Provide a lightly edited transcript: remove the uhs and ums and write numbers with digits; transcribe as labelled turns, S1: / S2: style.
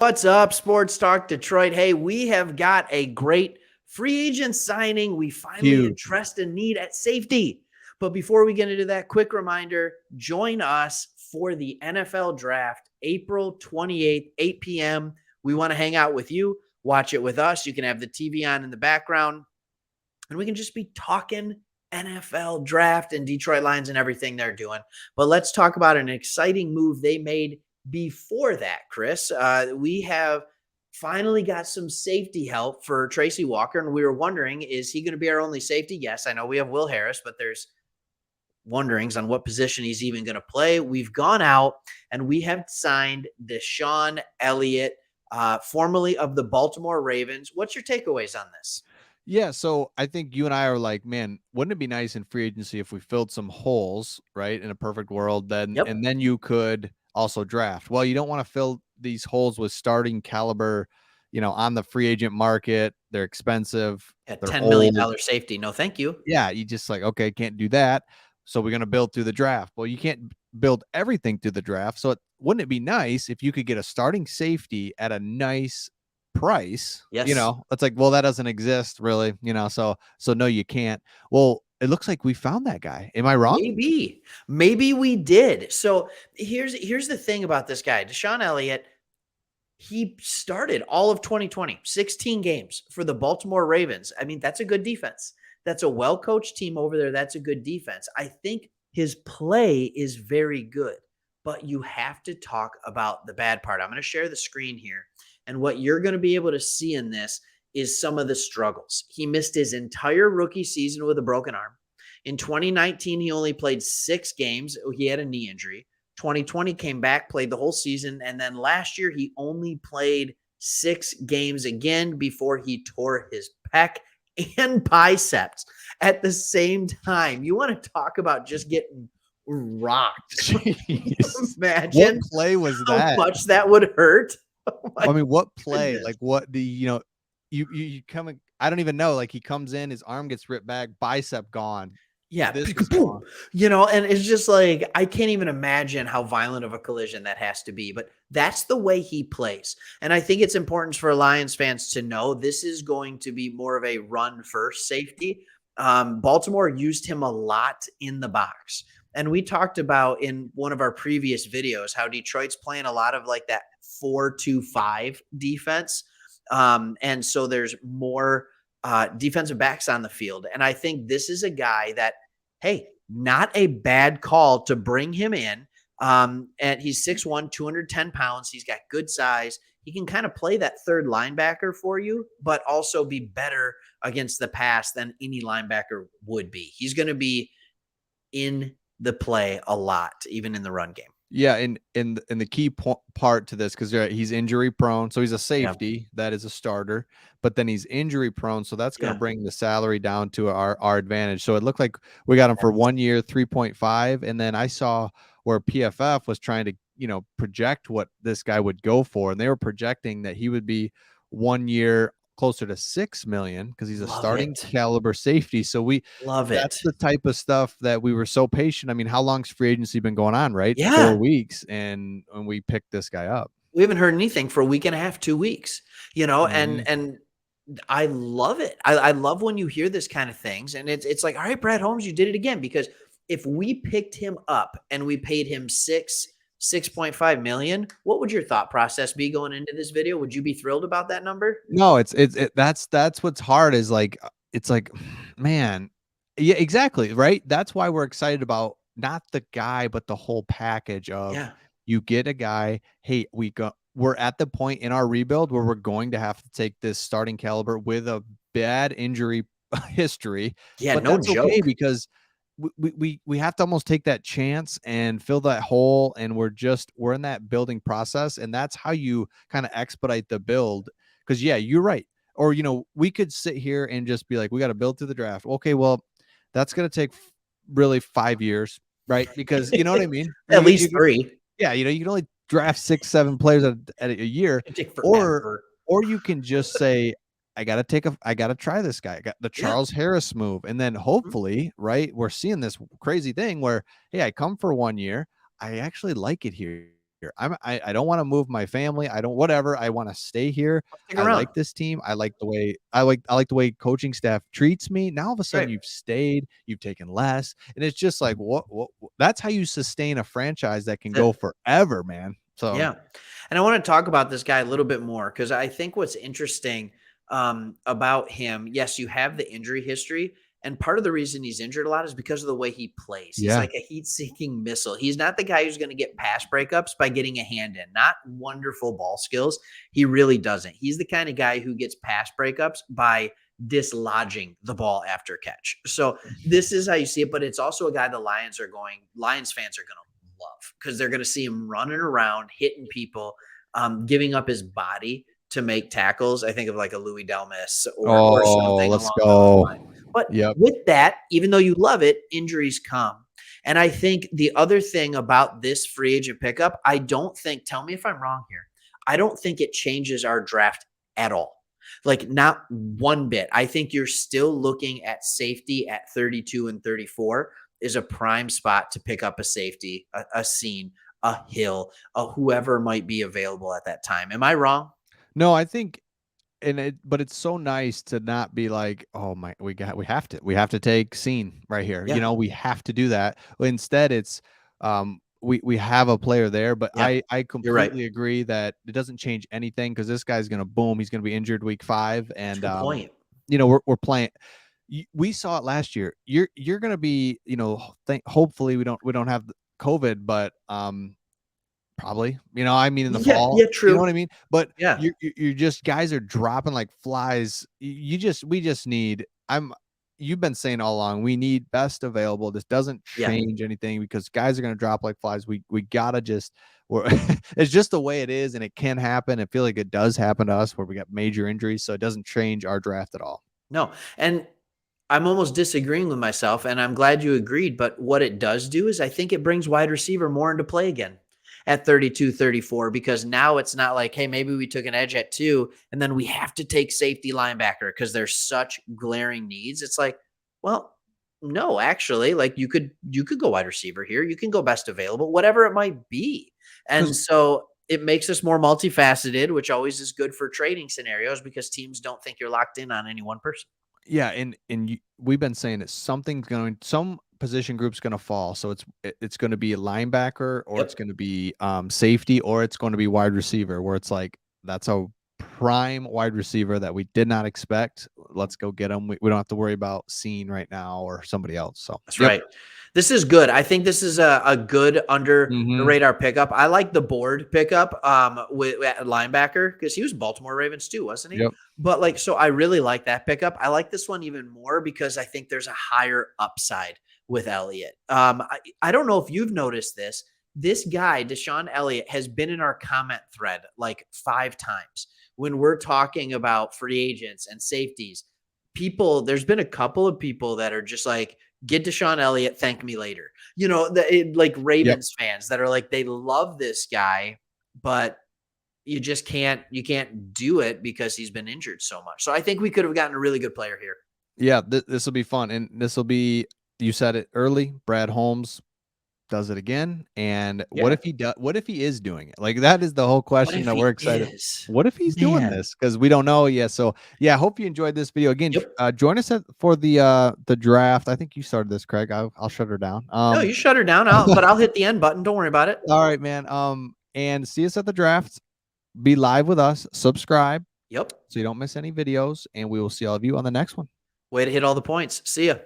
S1: What's up, Sports Talk Detroit? Hey, we have got a great free agent signing. We finally
S2: Huge.
S1: addressed a need at safety. But before we get into that, quick reminder, join us for the NFL Draft, April 28th, 8 p.m. We want to hang out with you, watch it with us. You can have the TV on in the background, and we can just be talking NFL Draft and Detroit Lions and everything they're doing. But let's talk about an exciting move they made before that, Chris. We have finally got some safety help for Tracy Walker, and we were wondering, is he going to be our only safety? Yes, I know we have Will Harris, but there's wonderings on what position he's even going to play. We've gone out and we have signed DeShon Elliott, formerly of the Baltimore Ravens. What's your takeaways on this?
S2: Yeah, so I think you and I are like, man, wouldn't it be nice in free agency if we filled some holes, right? In a perfect world,
S1: Yep.
S2: then you could also draft. Well, you don't want to fill these holes with starting caliber, on the free agent market. They're expensive,
S1: A
S2: they're
S1: $10 million
S2: old.
S1: safety. No, thank you.
S2: Yeah, you just like, okay, can't do that. So we're gonna build through the draft. Well, you can't build everything through the draft. So wouldn't it be nice if you could get a starting safety at a nice price?
S1: Yes.
S2: It's like, well, that doesn't exist really, so no, you can't. Well, it looks like we found that guy. Am I wrong?
S1: Maybe we did. So here's the thing about this guy, DeShon Elliott. He started all of 2020, 16 games for the Baltimore Ravens. I mean, that's a good defense. That's a well-coached team over there. That's a good defense. I think his play is very good, but you have to talk about the bad part. I'm going to share the screen here. And what you're going to be able to see in this is some of the struggles. He missed his entire rookie season with a broken arm. In 2019, he only played 6 games. He had a knee injury. 2020 came back, played the whole season. And then last year, he only played 6 games again before he tore his pec and biceps at the same time. You want to talk about just getting rocked.
S2: Jeez. What
S1: Imagine
S2: play was
S1: how
S2: that?
S1: much that would hurt. Oh
S2: I mean, what play?
S1: goodness.
S2: Like what the you come I don't even know. Like he comes in, his arm gets ripped back, bicep gone.
S1: Yeah,
S2: This is
S1: boom.
S2: gone.
S1: And it's just like I can't even imagine how violent of a collision that has to be, but that's the way he plays. And I think it's important for Lions fans to know this is going to be more of a run first safety. Baltimore used him a lot in the box. And we talked about in one of our previous videos how Detroit's playing a lot of like that 4-2-5 defense. And so there's more defensive backs on the field. And I think this is a guy that, hey, not a bad call to bring him in. And he's 6'1", 210 pounds. He's got good size. He can kind of play that third linebacker for you, but also be better against the pass than any linebacker would be. He's going to be in the play a lot, even in the run game.
S2: Yeah, and the key part to this, because he's injury prone, so he's a safety, that is a starter, but then he's injury prone, so that's going to
S1: Yeah.
S2: bring the salary down to our advantage. So it looked like we got him for 1 year, 3.5, and then I saw where PFF was trying to project what this guy would go for, and they were projecting that he would be 1 year closer to 6 million because he's a
S1: Love
S2: starting
S1: it.
S2: caliber safety. So
S1: Love
S2: that's
S1: it.
S2: the type of stuff that we were so patient. I mean, how long's free agency been going on, right?
S1: Yeah.
S2: 4 weeks, and we picked this guy up.
S1: We haven't heard anything for a week and a half, 2 weeks,
S2: Mhm.
S1: and I love it. I love when you hear this kind of things, and it's like, all right, Brad Holmes, you did it again. Because if we picked him up and we paid him 6.5 million, what would your thought process be going into this video? Would you be thrilled about that number?
S2: No, that's what's hard is like it's like, man, yeah, exactly, right? That's why we're excited about not the guy, but the whole package of
S1: Yeah.
S2: you get a guy. Hey, we're at the point in our rebuild where we're going to have to take this starting caliber with a bad injury history,
S1: Yeah,
S2: but
S1: no
S2: that's okay
S1: joke.
S2: because we have to almost take that chance and fill that hole, and we're in that building process, and that's how you kind of expedite the build. Because yeah, you're right. Or we could sit here and just be like, we got to build through the draft. Okay, well, that's going to take really 5 years, right? Because you know what I mean.
S1: At least 3.
S2: Yeah, you can only draft 6, 7 players at a year,
S1: It'd take
S2: or
S1: forever.
S2: you can just say, I gotta try this guy. I got the
S1: Yeah.
S2: Charles Harris move, and then
S1: Mhm.
S2: hopefully, right, we're seeing this crazy thing where, hey, I come for 1 year, I actually like it here. I don't want to move my family. I don't whatever. I want to stay here.
S1: Stick
S2: I
S1: around.
S2: like this team. I like the way coaching staff treats me. Now all of a sudden
S1: Right.
S2: you've stayed, you've taken less, and it's just like that's how you sustain a franchise that can
S1: That's
S2: go
S1: it.
S2: forever, man. So
S1: Yeah. And I want to talk about this guy a little bit more because I think what's interesting about him, yes, you have the injury history. And part of the reason he's injured a lot is because of the way he plays. He's
S2: yeah.
S1: like a heat seeking missile. He's not the guy who's going to get pass breakups by getting a hand in, not wonderful ball skills. He really doesn't. He's the kind of guy who gets pass breakups by dislodging the ball after catch. So this is how you see it. But it's also a guy Lions fans are going to love because they're going to see him running around, hitting people, giving up his body to make tackles. I think of like a Louis Delmas or
S2: Oh,
S1: something
S2: let's
S1: along those
S2: go.
S1: lines. But
S2: Yep.
S1: with that, even though you love it, injuries come. And I think the other thing about this free agent pickup, tell me if I'm wrong here, I don't think it changes our draft at all. Like, not one bit. I think you're still looking at safety at 32 and 34 is a prime spot to pick up a safety, a scene, a Hill, a whoever might be available at that time. Am I wrong?
S2: No, I think but it's so nice to not be like, oh my, we have to take scene right here.
S1: Yeah.
S2: We have to do that. Instead, it's we have a player there, but
S1: Yeah.
S2: I
S1: You're right.
S2: completely agree that it doesn't change anything because this guy's gonna boom. He's gonna be injured week 5,
S1: That's a
S2: and
S1: good point.
S2: we're playing. We saw it last year. You're gonna be hopefully we don't have COVID, but probably, I mean, in the
S1: Yeah.
S2: fall,
S1: Yeah.
S2: you know
S1: True.
S2: what I mean? But
S1: Yeah.
S2: you're just guys are dropping like flies. We just need. You've been saying all along, we need best available. This doesn't
S1: Yeah.
S2: change anything because guys are gonna drop like flies. We gotta just we're it's just the way it is, and it can happen. I feel like it does happen to us where we got major injuries, so it doesn't change our draft at all.
S1: No. And I'm almost disagreeing with myself, and I'm glad you agreed. But what it does do is I think it brings wide receiver more into play again at 32, 34, because now it's not like, hey, maybe we took an edge at 2 and then we have to take safety linebacker because there's such glaring needs. It's like, well, no, actually, like you could go wide receiver here. You can go best available, whatever it might be. And
S2: Because
S1: so it makes us more multifaceted, which always is good for trading scenarios because teams don't think you're locked in on any one person.
S2: yeah, we've been saying that some position group's gonna fall. So it's gonna be a linebacker, or it's
S1: Yep.
S2: gonna be safety, or it's gonna be wide receiver, where it's like that's a prime wide receiver that we did not expect. Let's go get him. We don't have to worry about seeing right now or somebody else. So
S1: That's
S2: yep.
S1: right. This is good. I think this is a good under the
S2: Hmm.
S1: radar pickup. I like the board pickup with at linebacker because he was Baltimore Ravens too, wasn't he?
S2: Yep.
S1: But like, so I really like that pickup. I like this one even more because I think there's a higher upside with Elliott. I don't know if you've noticed this. This guy, DeShon Elliott, has been in our comment thread like 5 times when we're talking about free agents and safeties. There's been a couple of people that are just like, get DeShon Elliott, thank me later. Like
S2: Yep.
S1: Ravens fans that are like, they love this guy, but you can't do it because he's been injured so much. So I think we could have gotten a really good player here.
S2: Yeah. This will be fun, and this will be. You said it early. Brad Holmes does it again, and
S1: Yeah.
S2: what if he is doing it? Like, that is the whole
S1: What
S2: question
S1: if
S2: that we're
S1: he
S2: excited.
S1: is?
S2: What if he's doing
S1: Man.
S2: this? Because we don't know yet. So yeah, I hope you enjoyed this video. Again,
S1: Yep.
S2: join us for the draft. I think you started this, Craig. I'll shut her down.
S1: No, you shut her down. But I'll hit the end button. Don't worry about it.
S2: All right, man. And see us at the draft. Be live with us. Subscribe
S1: Yep.
S2: so you don't miss any videos, and we will see all of you on the next one.
S1: Way to hit all the points. See ya.